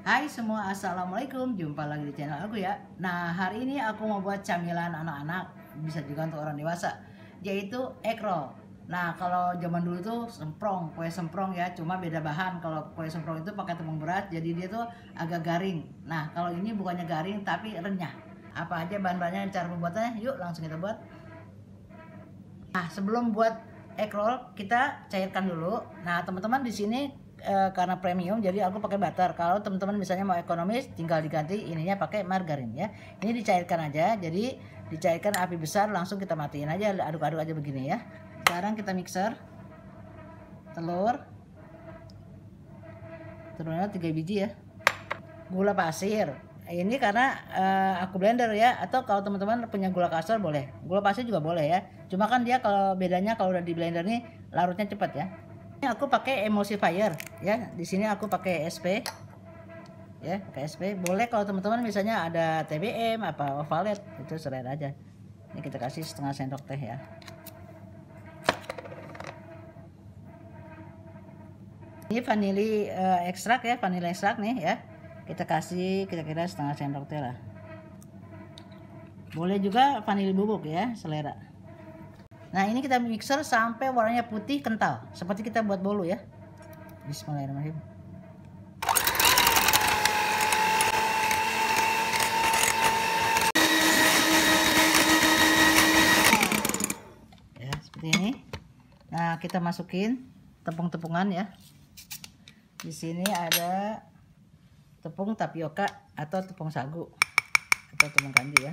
Hai semua, assalamualaikum. Jumpa lagi di channel aku ya. Nah, hari ini aku mau buat camilan anak-anak, bisa juga untuk orang dewasa, yaitu egg roll. Nah, kalau zaman dulu tuh semprong, kue semprong ya, cuma beda bahan. Kalau kue semprong itu pakai tepung beras, jadi dia tuh agak garing. Nah, kalau ini bukannya garing tapi renyah. Apa aja bahan-bahannya, cara pembuatannya? Yuk langsung kita buat. Nah, sebelum buat egg roll kita cairkan dulu. Nah, teman-teman di sini karena premium jadi aku pakai butter. Kalau teman-teman misalnya mau ekonomis tinggal diganti ininya pakai margarin ya. Ini dicairkan aja. Jadi dicairkan api besar langsung kita matiin aja, aduk-aduk aja begini ya. Sekarang kita mixer telurnya 3 biji ya. Gula pasir. Ini karena aku blender ya, atau kalau teman-teman punya gula kasar boleh. Gula pasir juga boleh ya. Cuma kan dia kalau bedanya kalau udah di blender nih larutnya cepat ya. Ini aku pakai emulsifier ya. Di sini aku pakai SP ya, pakai SP. Boleh kalau teman-teman misalnya ada TBM apa Ovalet, itu selera aja. Ini kita kasih setengah sendok teh ya. Ini vanili ekstrak ya, vanili ekstrak nih ya. Kita kasih kira-kira setengah sendok teh lah. Boleh juga vanili bubuk ya, selera. Nah, ini kita mixer sampai warnanya putih kental, seperti kita buat bolu ya. Bismillahirrahmanirrahim. Ya, seperti ini. Nah, kita masukin tepung-tepungan ya. Di sini ada tepung tapioka atau tepung sagu atau tepung kanji ya.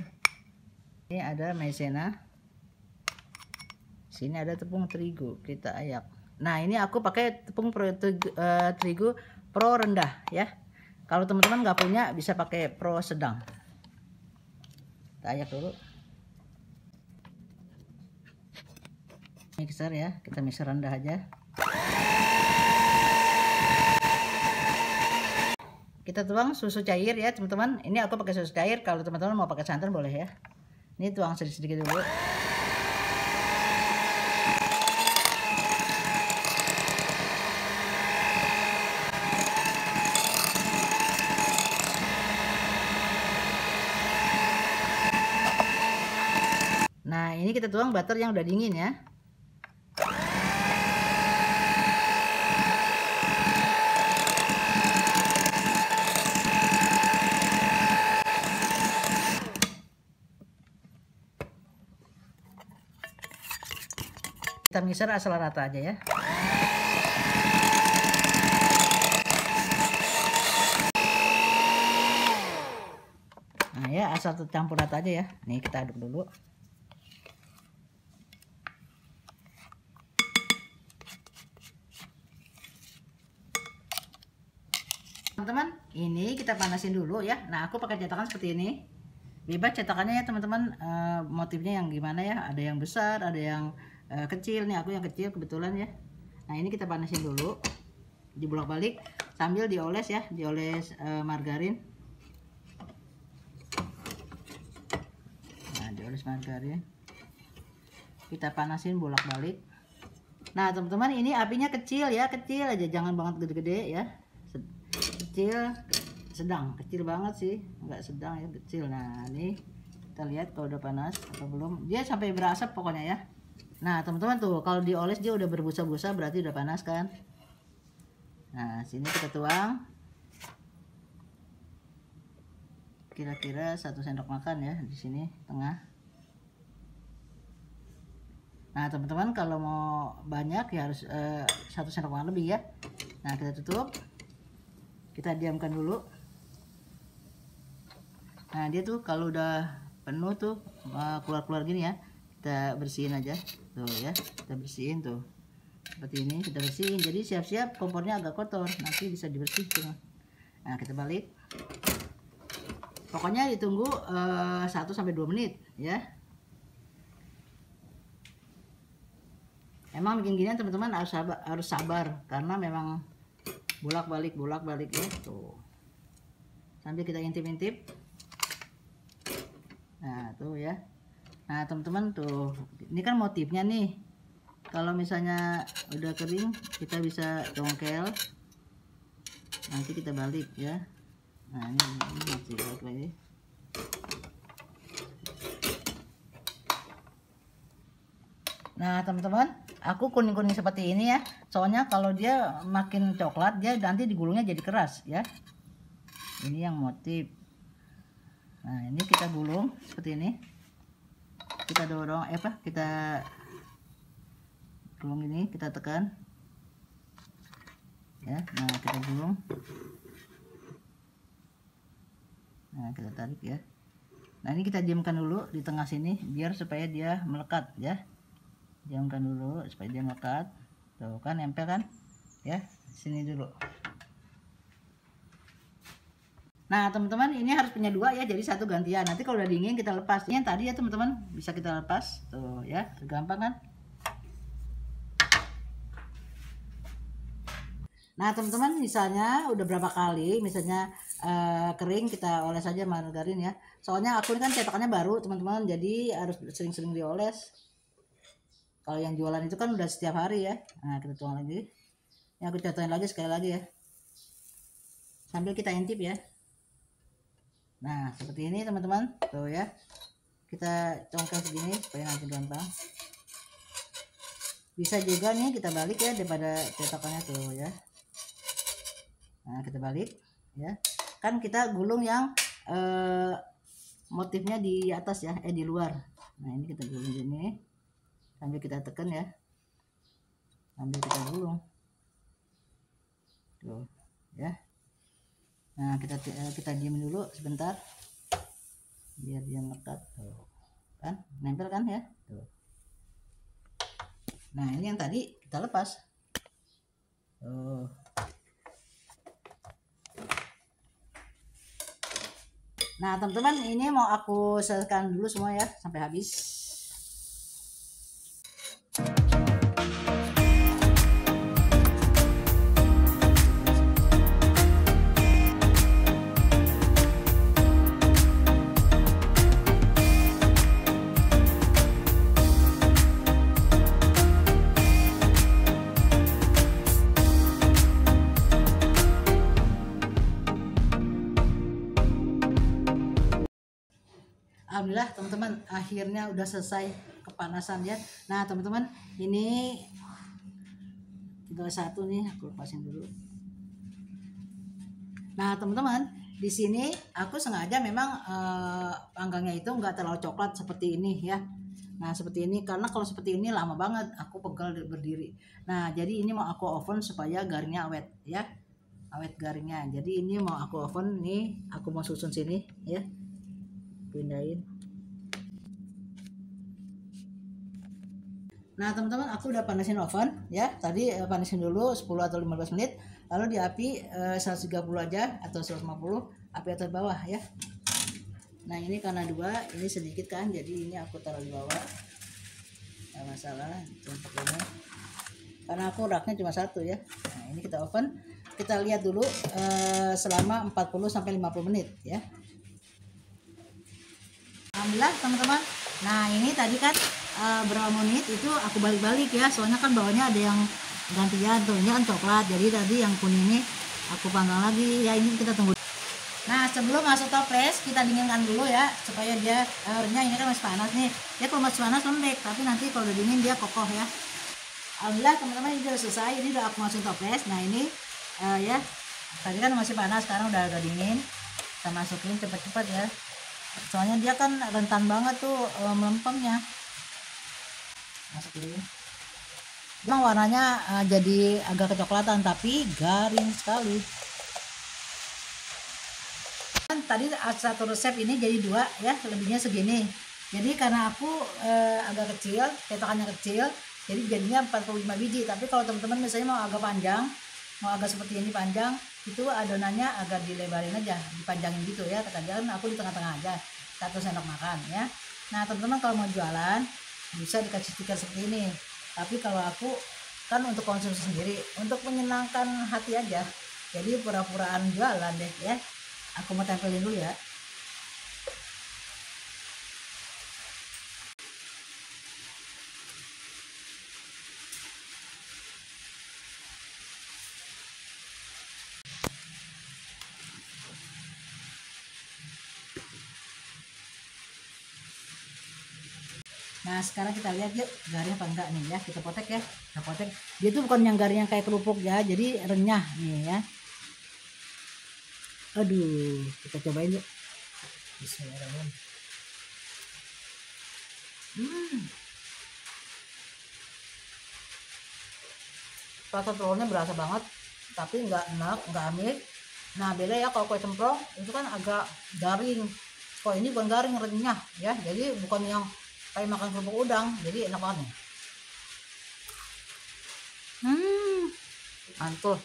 Ini ada maizena. Sini ada tepung terigu, kita ayak. Nah, ini aku pakai tepung terigu pro rendah ya. Kalau teman-teman nggak punya bisa pakai pro sedang. Kita ayak dulu. Mixer ya, kita mixer rendah aja. Kita tuang susu cair ya teman-teman. Ini aku pakai susu cair. Kalau teman-teman mau pakai santan boleh ya. Ini tuang sedikit-sedikit dulu. Nah, ini kita tuang butter yang udah dingin ya. Kita mixer asal rata aja ya. Nah ya, asal tercampur rata aja ya. Nih kita aduk dulu. Teman-teman, ini kita panasin dulu ya. Nah, aku pakai cetakan seperti ini. Bebas cetakannya ya teman-teman, motifnya yang gimana ya. Ada yang besar, ada yang kecil. Nih aku yang kecil kebetulan ya. Nah, ini kita panasin dulu. Dibolak-balik sambil dioles ya, dioles margarin. Nah, dioles margarin. Kita panasin bolak-balik. Nah, teman-teman, ini apinya kecil ya, kecil aja, jangan banget gede-gede ya. Kecil, sedang, kecil banget sih, nggak sedang ya, kecil. Nah, ini kita lihat kalau udah panas atau belum. Dia sampai berasap pokoknya ya. Nah, teman-teman tuh kalau dioles dia udah berbusa-busa, berarti udah panas kan. Nah, sini kita tuang kira-kira 1 sendok makan ya, di sini tengah. Nah, teman-teman kalau mau banyak ya harus 1 sendok makan lebih ya. Nah, kita tutup. Kita diamkan dulu. Nah, dia tuh kalau udah penuh tuh keluar-keluar gini ya, kita bersihin aja tuh ya. Kita bersihin tuh seperti ini, kita bersihin. Jadi siap-siap kompornya agak kotor, nanti bisa dibersihkan. Nah, kita balik. Pokoknya ditunggu 1-2 menit ya. Emang bikin ginian teman-teman harus sabar karena memang bolak-balik ya tuh. Sambil kita intip-intip. Nah, tuh ya. Nah, teman-teman tuh, ini kan motifnya nih. Kalau misalnya udah kering, kita bisa congkel. Nanti kita balik ya. Nah ini masih balik lagi. Nah teman-teman, aku kuning-kuning seperti ini ya. Soalnya kalau dia makin coklat dia nanti digulungnya jadi keras ya. Ini yang motif. Nah ini kita gulung seperti ini. Kita dorong, kita gulung ini, kita tekan. Ya, nah kita gulung. Nah kita tarik ya. Nah ini kita diamkan dulu di tengah sini biar supaya dia melekat ya. Diamkan dulu supaya dia melekat. Tuh kan nempel kan ya, sini dulu. Nah teman-teman, ini harus punya dua ya, jadi satu gantian. Nanti kalau udah dingin kita lepas. Ini yang tadi ya teman-teman, bisa kita lepas tuh ya, gampang kan. Nah teman-teman, misalnya udah berapa kali misalnya kering, kita oles aja margarin ya. Soalnya aku ini kan cetakannya baru teman-teman, jadi harus sering-sering dioles. Kalau yang jualan itu kan udah setiap hari ya. Nah kita tuang lagi. Ini aku contohin lagi sekali lagi ya. Sambil kita intip ya. Nah seperti ini teman-teman. Tuh ya. Kita congkel segini supaya nanti gampang. Bisa juga nih kita balik ya daripada cetakannya tuh ya. Nah kita balik ya. Kan kita gulung yang motifnya di atas ya, di luar. Nah ini kita gulung gini. Sambil kita tekan ya, sambil kita gulung tuh ya. Nah kita diam dulu sebentar biar dia melekat tuh kan, nempel kan ya tuh. Nah ini yang tadi kita lepas tuh. Nah teman-teman, ini mau aku selesaikan dulu semua ya sampai habis. Alhamdulillah teman-teman, akhirnya udah selesai kepanasan ya. Nah teman-teman, ini tinggal satu nih, aku lepasin dulu. Nah teman-teman, di sini aku sengaja memang panggangnya itu nggak terlalu coklat seperti ini ya. Nah seperti ini, karena kalau seperti ini lama banget aku pegal berdiri. Nah jadi ini mau aku oven supaya garingnya awet ya, awet garingnya. Jadi ini mau aku oven nih, aku mau susun sini ya, pindahin. Nah teman-teman, aku udah panasin oven ya. Tadi panasin dulu 10 atau 15 menit. Lalu di api 130 aja atau 150, api atas bawah ya. Nah ini karena dua, ini sedikit kan, jadi ini aku taruh di bawah. Gak masalah, untuk ini. Karena aku raknya cuma satu ya. Nah ini kita oven. Kita lihat dulu selama 40-50 menit ya. Alhamdulillah teman-teman. Nah ini tadi kan berapa menit itu aku balik-balik ya, soalnya kan bawahnya ada yang gantian tuh, ini kan coklat, jadi tadi yang kuning ini aku panggang lagi ya. Ini kita tunggu. Nah sebelum masuk toples kita dinginkan dulu ya, supaya dia airnya ini kan masih panas nih, dia kalau masih panas lembek, tapi nanti kalau udah dingin dia kokoh ya. Alhamdulillah teman-teman, ini udah selesai, ini udah aku masukin toples. Nah ini ya, tadi kan masih panas, sekarang udah agak dingin, kita masukin cepet-cepet ya, soalnya dia kan rentan banget tuh melempemnya. Masuk dulu. Memang warnanya jadi agak kecoklatan tapi garing sekali. Kan tadi satu resep ini jadi dua ya, lebihnya segini. Jadi karena aku agak kecil, cetakannya kecil, jadi jadinya 45 biji. Tapi kalau teman-teman misalnya mau agak panjang, mau agak seperti ini panjang, itu adonannya agak dilebarin aja, dipanjangin gitu ya. Kadang aku di tengah-tengah aja, 1 sendok makan ya. Nah teman-teman kalau mau jualan bisa dikasih stiker seperti ini, tapi kalau aku kan untuk konsumsi sendiri, untuk menyenangkan hati aja, jadi pura-puraan jualan deh ya. Aku mau tempelin dulu ya. Nah sekarang kita lihat yuk garing apa enggak nih ya, kita potek ya, kita potek. Dia tuh bukan yang garing yang kayak kerupuk ya, jadi renyah nih ya. Aduh, kita cobain yuk. Bismillahirrahmanirrahim. Rasa telurnya berasa banget, tapi nggak enak, nggak amis. Nah beda ya, kalau kue cemplong itu kan agak garing, kok ini bukan garing, renyah ya, jadi bukan yang kayak makan kerupuk udang, jadi enak banget nih. Mantul.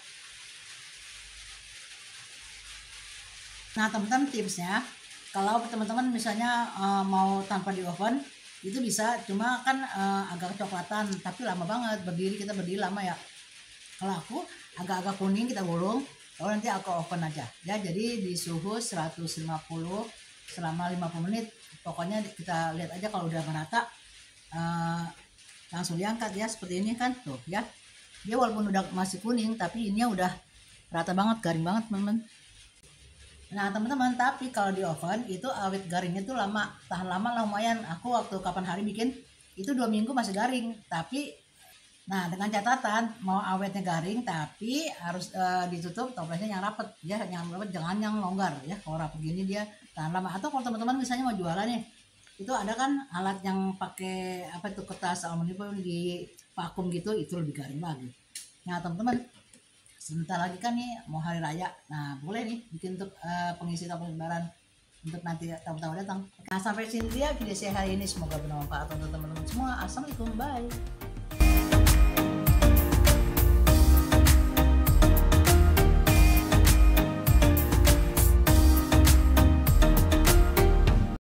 Nah teman-teman, tipsnya kalau teman-teman misalnya mau tanpa di oven itu bisa, cuma kan agak coklatan tapi lama banget berdiri, kita berdiri lama ya. Kalau aku agak-agak kuning kita gulung, lalu nanti aku oven aja ya, jadi di suhu 150 selama 50 menit. Pokoknya kita lihat aja kalau udah merata langsung diangkat ya, seperti ini kan tuh ya. Dia walaupun udah masih kuning tapi ini udah rata banget, garing banget teman-teman. Nah teman-teman, tapi kalau di oven itu awet garingnya tuh lama, tahan lama lah lumayan. Aku waktu kapan hari bikin itu 2 minggu masih garing. Tapi nah dengan catatan mau awetnya garing tapi harus ditutup toplesnya yang rapet ya, yang rapet, jangan yang longgar ya. Kalau rapet gini dia tahan lama. Atau kalau teman-teman misalnya mau jualan nih, itu ada kan alat yang pakai apa itu, kertas aluminium di vakum gitu, itu lebih garing lagi. Nah teman-teman, sebentar lagi kan nih mau hari raya, nah boleh nih bikin untuk pengisi tabung lebaran untuk nanti tamu-tamu datang. Nah sampai sini dia video saya hari ini, semoga bermanfaat untuk teman-teman semua. Assalamualaikum, bye.